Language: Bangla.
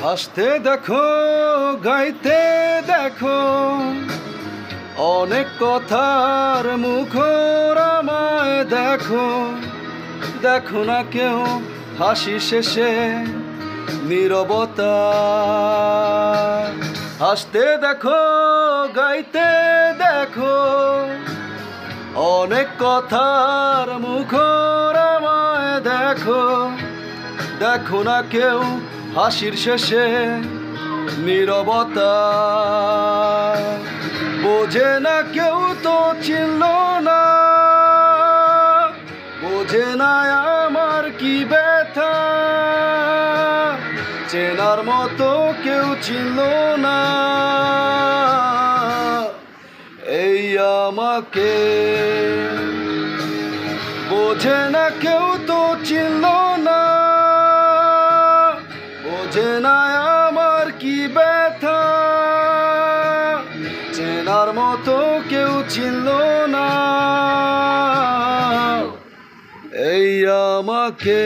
হাসতে দেখো, গাইতে দেখো, অনেক কথার মুখর আমায় দেখো। দেখো না কেউ হাসি শেষে নীরবতা। হাসতে দেখো, গাইতে দেখো, অনেক কথার মুখর আমায় দেখো। দেখো না কেউ হাসির শেষে নীরবতা। বোঝে না কেউ তো চিনল না, বোঝে না আমার কি ব্যথা। চেনার মতো কেউ চিনল না এই আমাকে। বোঝে না কেউ তো চিনল না, বোঝে না আমার কি ব্যথা। চেনার মতো কেউ চিনল না এই আমাকে।